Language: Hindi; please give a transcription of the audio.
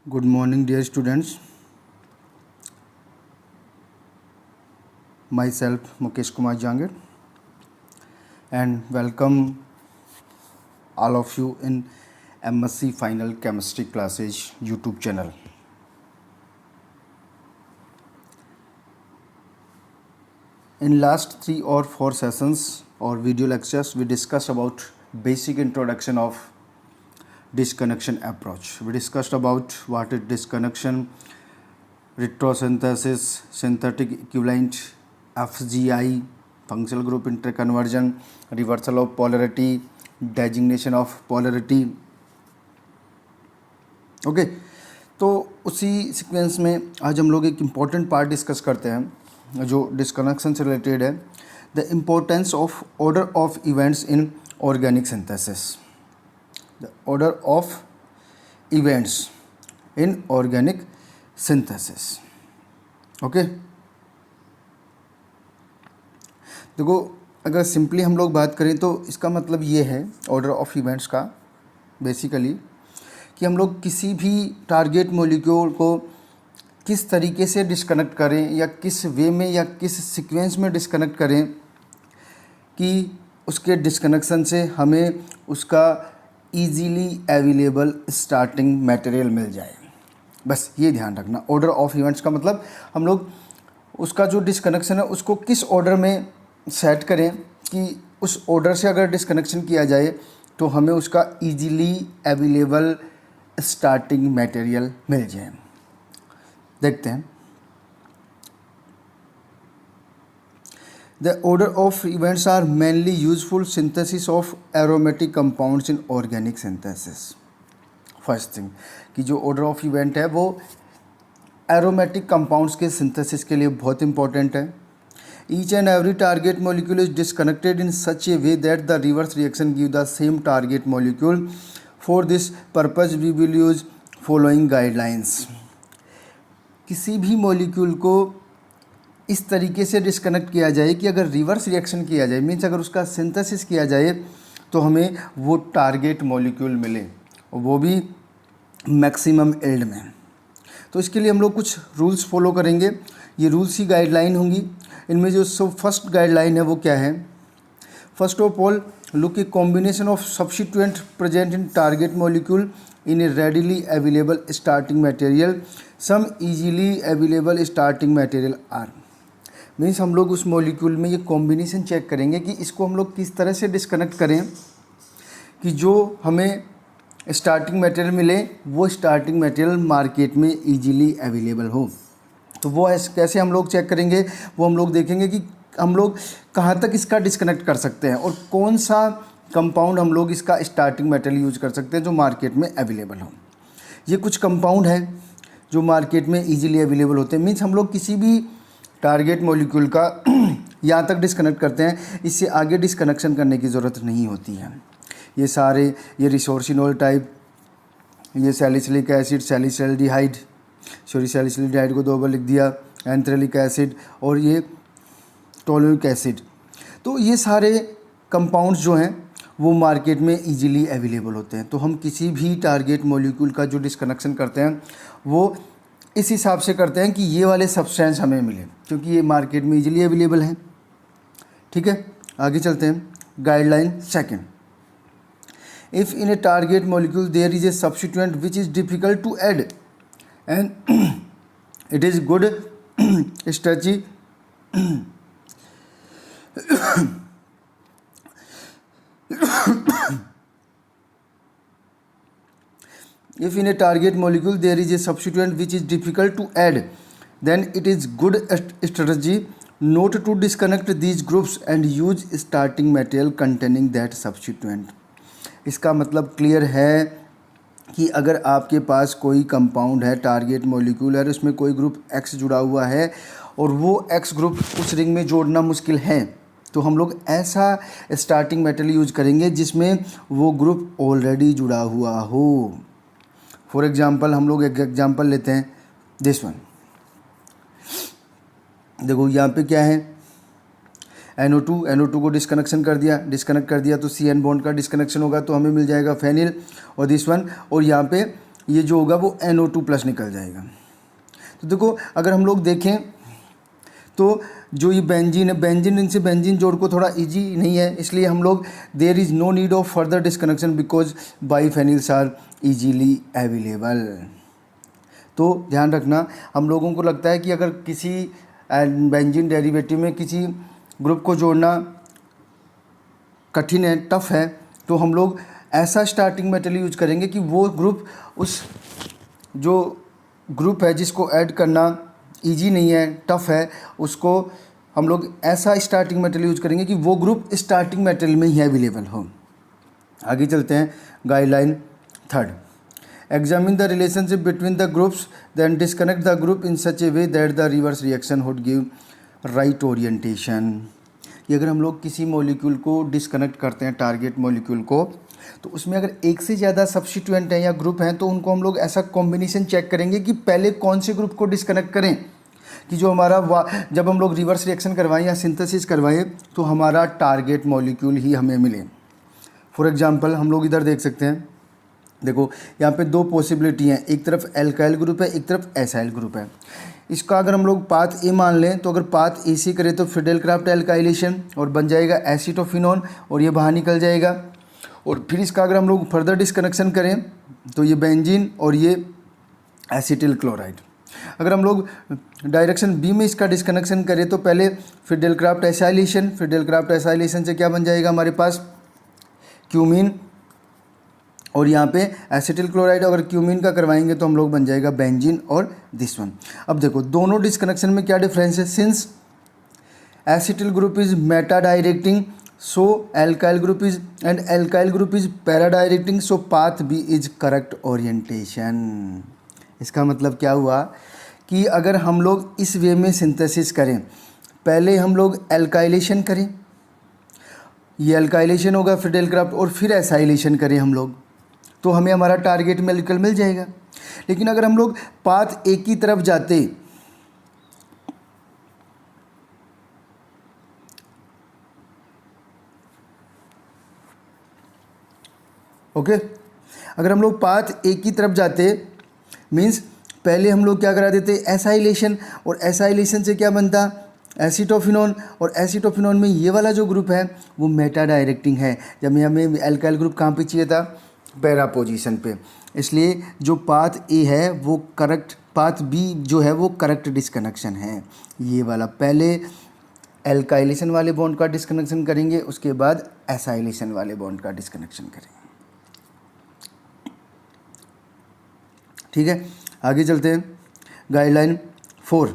Good morning, dear students. Myself, Mukesh Kumar Jangir, and welcome all of you in MSc Final Chemistry Classes YouTube channel. In last 3 or 4 sessions or video lectures, we discussed about basic introduction of disconnection approach. We discussed about what is disconnection, retrosynthesis, synthetic equivalent, FGI, functional group interconversion, reversal of polarity, designation of polarity. Okay तो उसी सीक्वेंस में आज हम लोग एक इम्पॉर्टेंट पार्ट डिस्कस करते हैं जो डिस्कनेक्शन से रिलेटेड है, the importance of order of events in organic synthesis. The order of events in organic synthesis. Okay देखो, अगर सिंपली हम लोग बात करें तो इसका मतलब ये है ऑर्डर ऑफ इवेंट्स का बेसिकली कि हम लोग किसी भी टारगेट मॉलिक्यूल को किस तरीके से डिस्कनेक्ट करें या किस वे में या किस सीक्वेंस में डिस्कनेक्ट करें कि उसके डिस्कनेक्शन से हमें उसका इजीली अवेलेबल स्टार्टिंग मटेरियल मिल जाए. बस ये ध्यान रखना. ऑर्डर ऑफ इवेंट्स का मतलब हम लोग उसका जो डिस्कनेक्शन है उसको किस ऑर्डर में सेट करें कि उस ऑर्डर से अगर डिस्कनेक्शन किया जाए तो हमें उसका इजीली अवेलेबल स्टार्टिंग मटेरियल मिल जाए. देखते हैं. The order of events are mainly useful synthesis of aromatic compounds in organic synthesis. First thing कि जो ऑर्डर ऑफ इवेंट है वो एरोमेटिक कंपाउंड्स के सिंथेसिस के लिए बहुत इंपॉर्टेंट है. Each and every target molecule is disconnected in such a way that the reverse reaction give the same target molecule. For this purpose we will use following guidelines. किसी भी मॉलिक्यूल को इस तरीके से डिस्कनेक्ट किया जाए कि अगर रिवर्स रिएक्शन किया जाए, मीन्स अगर उसका सिंथेसिस किया जाए तो हमें वो टारगेट मॉलिक्यूल मिले और वो भी मैक्सिमम एल्ड में. तो इसके लिए हम लोग कुछ रूल्स फॉलो करेंगे. ये रूल्स ही गाइडलाइन होंगी. इनमें जो फर्स्ट गाइडलाइन है वो क्या है? First of all, look a combination of substituent present in target molecule in a readily available starting material. Some easily available starting material are. Means हम लोग उस मॉलिक्यूल में ये कॉम्बिनेशन चेक करेंगे कि इसको हम लोग किस तरह से डिस्कनेक्ट करें कि जो हमें स्टार्टिंग मटेरियल मिले वो स्टार्टिंग मटेरियल मार्केट में इजीली अवेलेबल हो. तो वो कैसे हम लोग चेक करेंगे? वो हम लोग देखेंगे कि हम लोग कहाँ तक इसका डिस्कनेक्ट कर सकते हैं और कौन सा कंपाउंड हम लोग इसका स्टार्टिंग मटेरियल यूज कर सकते हैं जो मार्केट में अवेलेबल हो. ये कुछ कंपाउंड हैं जो मार्केट में इजीली अवेलेबल होते हैं. मीन्स हम लोग किसी भी टारगेट मॉलिक्यूल का यहाँ तक डिस्कनेक्ट करते हैं, इससे आगे डिस्कनेक्शन करने की ज़रूरत नहीं होती है. ये सारे ये रिसोर्सिनोल टाइप, ये सैलिसिलिक एसिड, सैलिसल्डिहाइड, सैलिसल्डिहाइड को 2 बार लिख दिया, एंथ्रेलिक एसिड और ये टोलुइक एसिड. तो ये सारे कंपाउंड्स जो हैं वो मार्केट में इजीली अवेलेबल होते हैं. तो हम किसी भी टारगेट मॉलिक्यूल का जो डिस्कनेक्शन करते हैं वो इस हिसाब से करते हैं कि ये वाले सब्सटेंस हमें मिले क्योंकि ये मार्केट में इजीली अवेलेबल हैं. ठीक है, आगे चलते हैं. Guideline second, if in a target molecule there is a substituent which is difficult to add and it is good strategy if in a target molecule there is a substituent which is difficult to add, then it is good strategy not to disconnect these groups and use starting material containing that substituent. इसका मतलब क्लियर है कि अगर आपके पास कोई कंपाउंड है टारगेट मॉलिक्यूल है, उसमें कोई ग्रुप X जुड़ा हुआ है और वो X ग्रुप उस रिंग में जोड़ना मुश्किल है, तो हम लोग ऐसा स्टार्टिंग मटेरियल यूज करेंगे जिसमें वो ग्रुप ऑलरेडी जुड़ा हुआ हो. फॉर एग्जांपल हम लोग एक एग्जांपल लेते हैं, दिस वन. देखो यहाँ पे क्या है, NO2 को डिस्कनेक्ट कर दिया तो CN बॉन्ड का डिस्कनेक्शन होगा तो हमें मिल जाएगा फेनिल और दिस वन. और यहाँ पे ये जो होगा वो NO2+ निकल जाएगा। तो देखो अगर हम लोग देखें तो जो ये बेंजीन है, बेंजीन इनसे बेंजीन जोड़ को थोड़ा इजी नहीं है, इसलिए हम लोग there is no need of further disconnection because biphenyls are easily available. तो ध्यान रखना, हम लोगों को लगता है कि अगर किसी बेंजीन डेरिवेटिव में किसी ग्रुप को जोड़ना कठिन है, टफ है, तो हम लोग ऐसा स्टार्टिंग मेटल यूज करेंगे कि वो ग्रुप, उस जो ग्रुप है जिसको ऐड करना इजी नहीं है, टफ है, उसको हम लोग ऐसा स्टार्टिंग मेटल यूज करेंगे कि वो ग्रुप स्टार्टिंग मेटल में ही अवेलेबल हो। आगे चलते हैं, guideline third, examine the relationship between the groups then disconnect the group in such a way that the reverse reaction would give right orientation. ये अगर हम लोग किसी मॉलिक्यूल को डिस्कनेक्ट करते हैं, टारगेट मॉलिक्यूल को, तो उसमें अगर एक से ज़्यादा सब्स्टिट्यूएंट हैं या ग्रुप हैं तो उनको हम लोग ऐसा कॉम्बिनेशन चेक करेंगे कि पहले कौन से ग्रुप को डिस्कनेक्ट करें कि जो हमारा जब हम लोग रिवर्स रिएक्शन करवाएं या सिंथेसिस करवाएं तो हमारा टारगेट मॉलिक्यूल ही हमें मिले। फॉर एग्जांपल हम लोग इधर देख सकते हैं, देखो यहाँ पे दो पॉसिबिलिटी हैं, एक तरफ एल्काइल ग्रुप है, एक तरफ एसाइल ग्रुप है। इसका अगर हम लोग पाथ ए मान लें तो अगर पाथ ए से करें तो फिडेलक्राफ्ट एल्काइलेशन और बन जाएगा एसीटोफिनोन और ये बाहर निकल जाएगा। और फिर इसका अगर हम लोग फर्दर डिस्कनेक्शन करें तो ये बेंजीन और ये एसिटिल क्लोराइड। अगर हम लोग डायरेक्शन बी में इसका डिस्कनेक्शन करें तो पहले फिडेलक्राफ्ट एसाइलेशन, फिडेलक्राफ्ट एसाइलेशन से क्या बन जाएगा हमारे पास क्यूमीन और यहाँ पे एसिटिल क्लोराइड। अगर क्यूमीन का करवाएंगे तो हम लोग बन जाएगा बेंजीन और दिस वन। अब देखो दोनों डिस्कनेक्शन में क्या डिफरेंस है, since acetyl group is Meta directing so alkyl group is and alkyl group is para directing so path B is correct orientation। इसका मतलब क्या हुआ कि अगर हम लोग इस वे में सिंथेसिस करें, पहले हम लोग एल्काइलेशन करें, ये एल्काइलेशन होगा फिडेलक्राफ्ट, और फिर एसाइलेशन करें हम लोग, तो हमें हमारा टारगेट मॉलिक्यूल मिल जाएगा। लेकिन अगर हम लोग पाथ ए की तरफ जाते, ओके अगर हम लोग पाथ ए की तरफ जाते मीन्स पहले हम लोग क्या करा देते एसाइलेशन, और एसाइलेशन से क्या बनता एसीटोफिनोन, और एसीटोफिनोन में ये वाला जो ग्रुप है वो मेटा डायरेक्टिंग है, जब हमें एल्काइल ग्रुप कहाँ पे चाहिए था, पैरा पोजीशन पे। इसलिए जो पाथ ए है वो करेक्ट, पाथ बी जो है वो करेक्ट डिस्कनेक्शन है, ये वाला। पहले एल्काइलेशन वाले बॉन्ड का डिस्कनेक्शन करेंगे, उसके बाद एसाइलेशन वाले बॉन्ड का डिस्कनेक्शन करेंगे। ठीक है, आगे चलते हैं, गाइडलाइन 4,